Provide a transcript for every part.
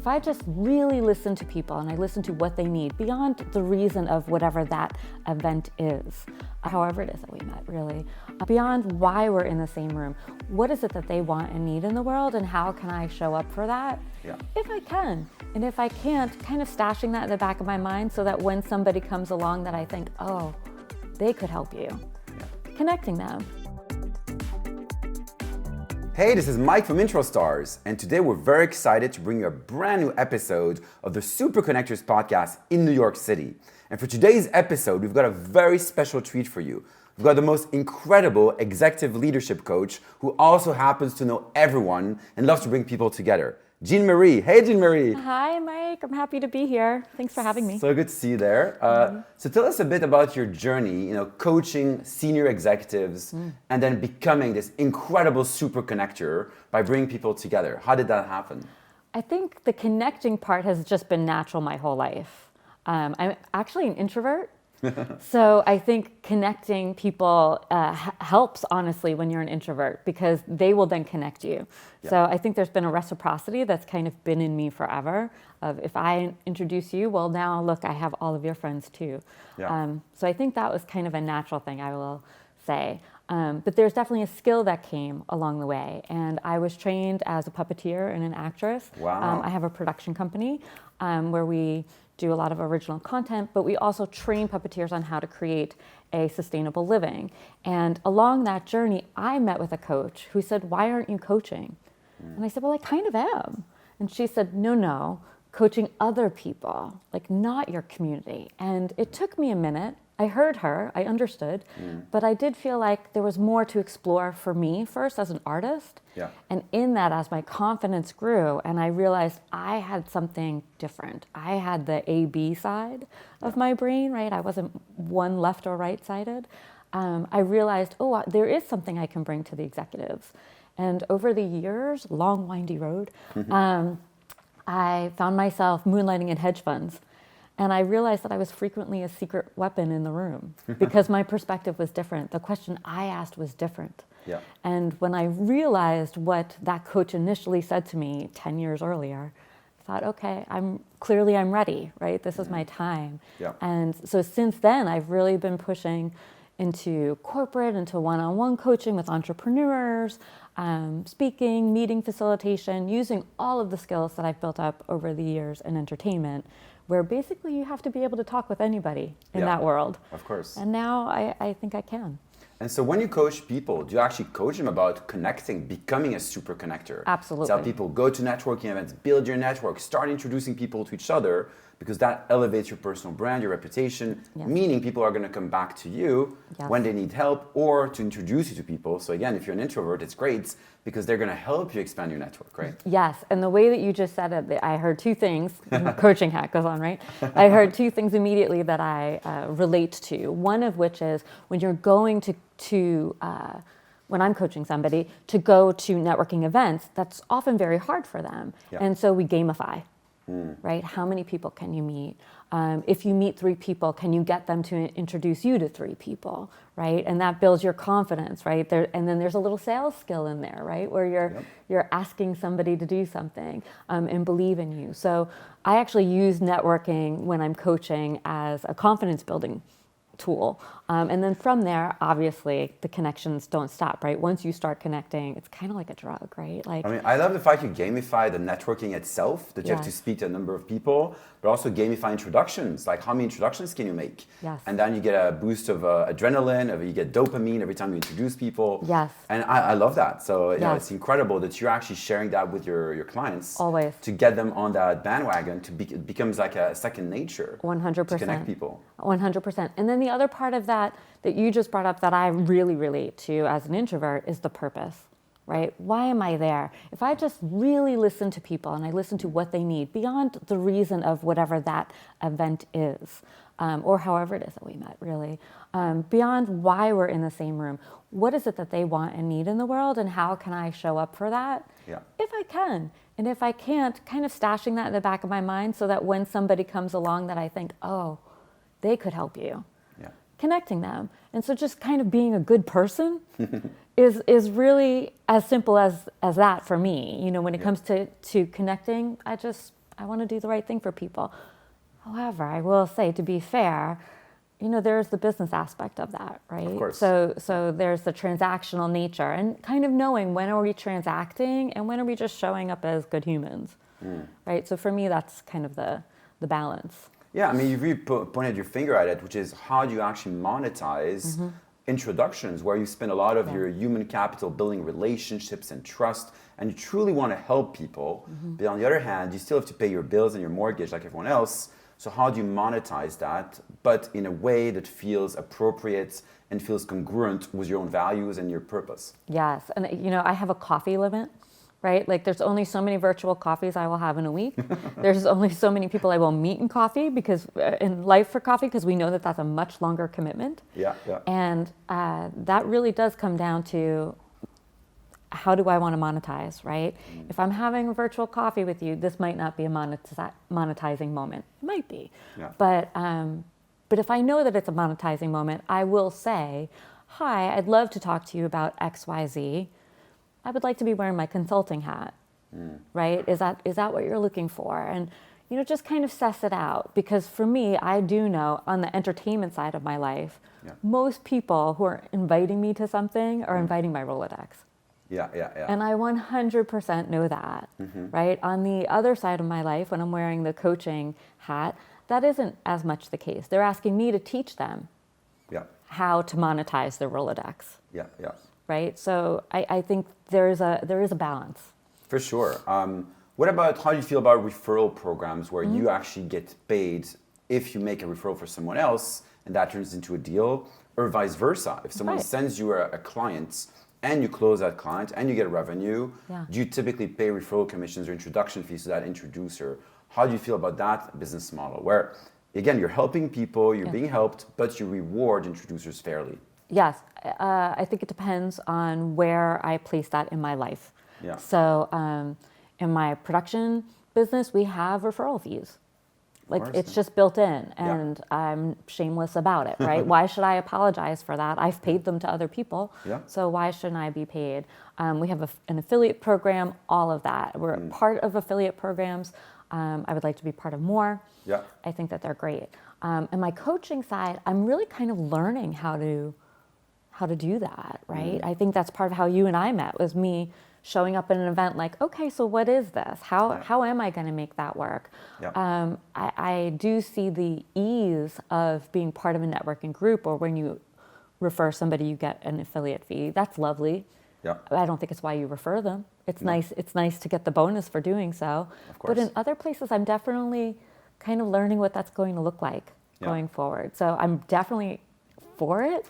If I just really listen to people and I listen to what they need beyond the reason of whatever that event is, however it is that we met really, beyond why we're in the same room, what is it that they want and need in the world and how can I show up for that? Yeah. If I can. And if I can't, kind of stashing that in the back of my mind so that when somebody comes along that I think, oh, they could help you. Yeah. Connecting them. Hey, this is Mike from Intro Stars, and today we're very excited to bring you a brand new episode of the Super Connectors podcast in New York City. And for today's episode, we've got a very special treat for you. We've got the most incredible executive leadership coach who also happens to know everyone and loves to bring people together. Jean-Marie. Hey, Jean-Marie. Hi, Mike. I'm happy to be here. Thanks for having me. So good to see you there. So tell us a bit about your journey, coaching senior executives and then becoming this incredible super connector by bringing people together. How did that happen? I think the connecting part has just been natural my whole life. I'm actually an introvert. So I think connecting people helps, honestly, when you're an introvert because they will then connect you. Yeah. So I think there's been a reciprocity that's kind of been in me forever of if I introduce you, well, now look, I have all of your friends too. Yeah. So I think that was kind of a natural thing, I will say. But there's definitely a skill that came along the way. And I was trained as a puppeteer and an actress. Wow. I have a production company where we do a lot of original content, but we also train puppeteers on how to create a sustainable living. And along that journey, I met with a coach who said, why aren't you coaching? And I said, well, I kind of am. And she said, no, coaching other people, like not your community. And it took me a minute. I heard her, I understood, but I did feel like there was more to explore for me first as an artist. Yeah. And in that, as my confidence grew and I realized I had something different. I had the A-B side of my brain, right? I wasn't one left or right sided. I realized, there is something I can bring to the executives. And over the years, long windy road, I found myself moonlighting in hedge funds. And I realized that I was frequently a secret weapon in the room because my perspective was different. The question I asked was different. Yeah. And when I realized what that coach initially said to me 10 years earlier, I thought, okay, I'm ready, right? This is my time. Yeah. And so since then, I've really been pushing into corporate, into one-on-one coaching with entrepreneurs, speaking, meeting facilitation, using all of the skills that I've built up over the years in entertainment, where basically you have to be able to talk with anybody in that world. Of course. And now I think I can. And so when you coach people, do you actually coach them about connecting, becoming a super connector? Absolutely. Tell people, go to networking events, build your network, start introducing people to each other, because that elevates your personal brand, your reputation, meaning people are going to come back to you when they need help or to introduce you to people. So again, if you're an introvert, it's great because they're going to help you expand your network, right? Yes, and the way that you just said it, I heard two things. Coaching hack goes on, right? I heard two things immediately that I relate to. One of which is when you're going to when I'm coaching somebody, to go to networking events, that's often very hard for them. Yeah. And so we gamify. Right? How many people can you meet? If you meet 3 people, can you get them to introduce you to 3 people, right? And that builds your confidence, right? And then there's a little sales skill in there, right? Where you're asking somebody to do something and believe in you. So I actually use networking when I'm coaching as a confidence building tool. And then from there, obviously, the connections don't stop, right? Once you start connecting, it's kind of like a drug, right? I love the fact you gamify the networking itself, that you have to speak to a number of people, but also gamify introductions. Like how many introductions can you make? Yes. And then you get a boost of adrenaline, you get dopamine every time you introduce people. Yes. And I love that. So it's incredible that you're actually sharing that with your clients. Always. To get them on that bandwagon, it becomes like a second nature. 100%. To connect people. 100%. And then the other part of that you just brought up that I really relate to as an introvert is the purpose, right? Why am I there? If I just really listen to people and I listen to what they need beyond the reason of whatever that event is, or however it is that we met, really, beyond why we're in the same room, what is it that they want and need in the world and how can I show up for that? Yeah. If I can. And if I can't, kind of stashing that in the back of my mind so that when somebody comes along that I think, oh, they could help you. Connecting them. And so just kind of being a good person is really as simple as that for me. When it comes to connecting, I I want to do the right thing for people. However, I will say, to be fair, there's the business aspect of that, right? Of course. So there's the transactional nature and kind of knowing when are we transacting and when are we just showing up as good humans, right? So for me, that's kind of the balance. Yeah, I mean, you've really pointed your finger at it, which is how do you actually monetize introductions where you spend a lot of your human capital building relationships and trust, and you truly want to help people. But on the other hand, you still have to pay your bills and your mortgage like everyone else. So how do you monetize that, but in a way that feels appropriate and feels congruent with your own values and your purpose? Yes, and I have a coffee limit, right? Like there's only so many virtual coffees I will have in a week. There's only so many people I will meet in coffee in life for coffee, because we know that that's a much longer commitment. Yeah. And that really does come down to, how do I want to monetize, right? If I'm having a virtual coffee with you, this might not be a monetizing moment. It might be. Yeah. But if I know that it's a monetizing moment, I will say, hi, I'd love to talk to you about XYZ. I would like to be wearing my consulting hat, right? Is that what you're looking for? And, just kind of suss it out. Because for me, I do know on the entertainment side of my life, most people who are inviting me to something are inviting my Rolodex. Yeah. And I 100% know that, right? On the other side of my life, when I'm wearing the coaching hat, that isn't as much the case. They're asking me to teach them how to monetize their Rolodex. Yeah. Right? So I think there is a balance. For sure. What about, how do you feel about referral programs where you actually get paid if you make a referral for someone else and that turns into a deal, or vice versa? If someone sends you a client and you close that client and you get revenue, do you typically pay referral commissions or introduction fees to that introducer? How do you feel about that business model where, again, you're helping people, you're being helped, but you reward introducers fairly? Yes, I think it depends on where I place that in my life. Yeah. So in my production business, we have referral fees. Like it's just built in, and I'm shameless about it, right? Why should I apologize for that? I've paid them to other people, so why shouldn't I be paid? We have an affiliate program, all of that. We're part of affiliate programs. I would like to be part of more. Yeah. I think that they're great. And my coaching side, I'm really kind of learning how to do that, right? I think that's part of how you and I met, was me showing up at an event like, okay, so what is this? How am I going to make that work? Yeah. I do see the ease of being part of a networking group, or when you refer somebody, you get an affiliate fee. That's lovely. Yeah. I don't think it's why you refer them. It's nice. It's nice to get the bonus for doing so. Of course. But in other places, I'm definitely kind of learning what that's going to look like going forward. So I'm definitely for it,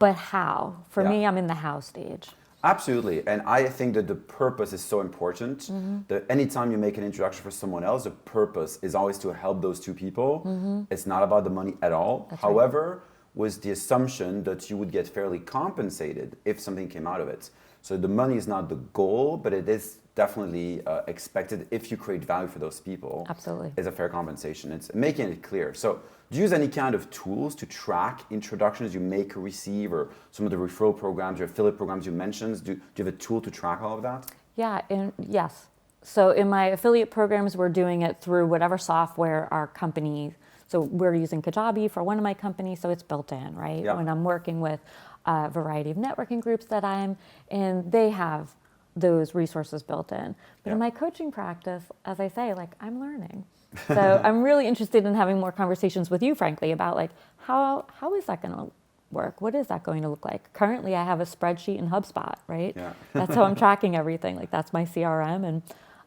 but how? For me, I'm in the how stage. Absolutely. And I think that the purpose is so important. That anytime you make an introduction for someone else, the purpose is always to help those two people. It's not about the money at all. That's However, with the assumption that you would get fairly compensated if something came out of it. So the money is not the goal, but it is definitely expected if you create value for those people. Absolutely. Is a fair compensation. It's making it clear. So do you use any kind of tools to track introductions you make or receive, or some of the referral programs or affiliate programs you mentioned? Do you have a tool to track all of that? Yeah, yes. So in my affiliate programs, we're doing it through whatever software our company, so we're using Kajabi for one of my companies, so it's built in, right? Yeah. When I'm working with a variety of networking groups that I'm in, they have those resources built in. But in my coaching practice, as I say, like, I'm learning. So I'm really interested in having more conversations with you, frankly, about like, how is that going to work? What is that going to look like? Currently, I have a spreadsheet in HubSpot, right? Yeah. That's how I'm tracking everything. Like, that's my CRM, and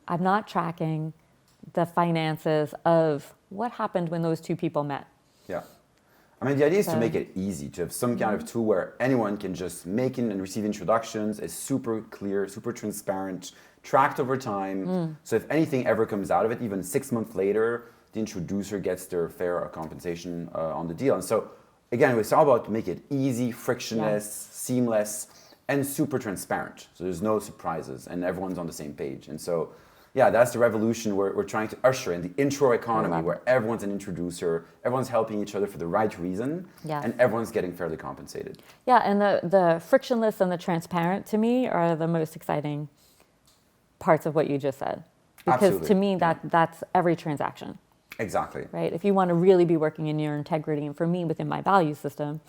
I'm not tracking the finances of what happened when those two people met. Yeah. I mean, the idea is to make it easy, to have some kind of tool where anyone can just make and receive introductions. It's super clear, super transparent, tracked over time. So if anything ever comes out of it, even 6 months later, the introducer gets their fair compensation on the deal. And so, again, it's all about to make it easy, frictionless, seamless, and super transparent. So there's no surprises, and everyone's on the same page. And so, yeah, that's the revolution we're trying to usher in, the intro economy, where everyone's an introducer, everyone's helping each other for the right reason, and everyone's getting fairly compensated. Yeah, and the frictionless and the transparent, to me, are the most exciting parts of what you just said. Because Absolutely. to me, that's every transaction, Exactly. right? If you want to really be working in your integrity, and for me, within my value system,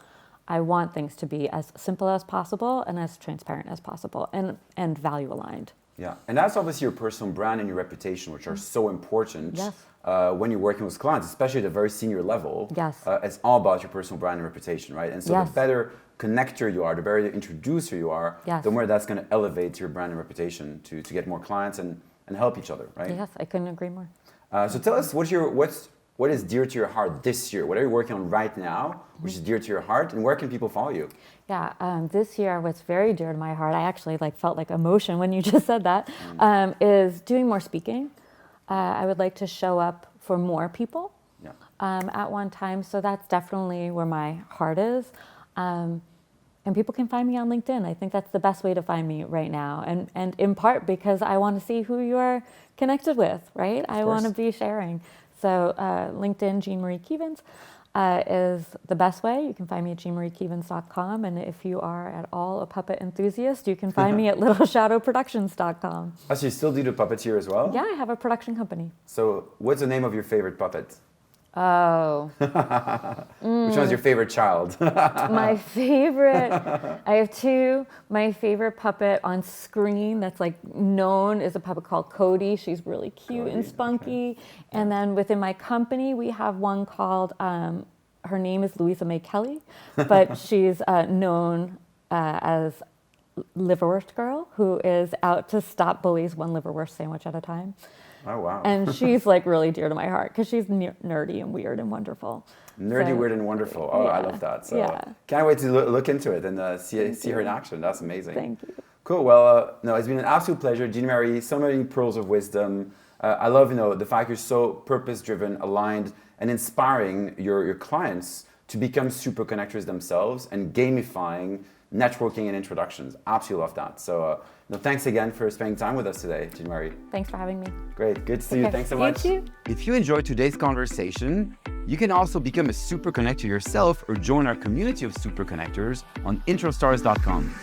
I want things to be as simple as possible and as transparent as possible and value aligned. Yeah, and that's obviously your personal brand and your reputation, which are so important Yes. when you're working with clients, especially at a very senior level. Yes. It's all about your personal brand and reputation, right? And so Yes. the better connector you are, the better introducer you are, Yes. the more that's going to elevate your brand and reputation to get more clients and help each other, right? Yes, I couldn't agree more. So tell us, what is dear to your heart this year? What are you working on right now, which is dear to your heart, and where can people follow you? Yeah, this year, what's very dear to my heart, I actually felt like emotion when you just said that, is doing more speaking. I would like to show up for more people at one time, so that's definitely where my heart is. And people can find me on LinkedIn. I think that's the best way to find me right now, and in part because I want to see who you are connected with, right? I want to be sharing. So LinkedIn, Jean Marie Keevins, is the best way. You can find me at jeanmariekeevins.com, and if you are at all a puppet enthusiast, you can find me at littleshadowproductions.com. Oh, so you still do the puppeteer as well? Yeah, I have a production company. So what's the name of your favorite puppet? Oh. Which one's your favorite child? My favorite, I have two. My favorite puppet on screen that's known is a puppet called Cody. She's really cute and spunky. Okay. And then within my company, we have one called, her name is Louisa May Kelly, but she's known as Liverwurst Girl, who is out to stop bullies one liverwurst sandwich at a time. Oh, wow. And she's really dear to my heart because she's nerdy and weird and wonderful. Nerdy, weird, and wonderful. Oh, I love that. So can't wait to look into it and see her in action. That's amazing. Thank you. Cool. Well, no, it's been an absolute pleasure. Jean Marie, so many pearls of wisdom. I love, the fact you're so purpose-driven, aligned, and inspiring your clients to become super connectors themselves and gamifying networking and introductions. Absolutely love that. So thanks again for spending time with us today, Jean Marie. Thanks for having me. Great. Good to see you. Thanks so much. You too. If you enjoyed today's conversation, you can also become a super connector yourself or join our community of super connectors on introstars.com.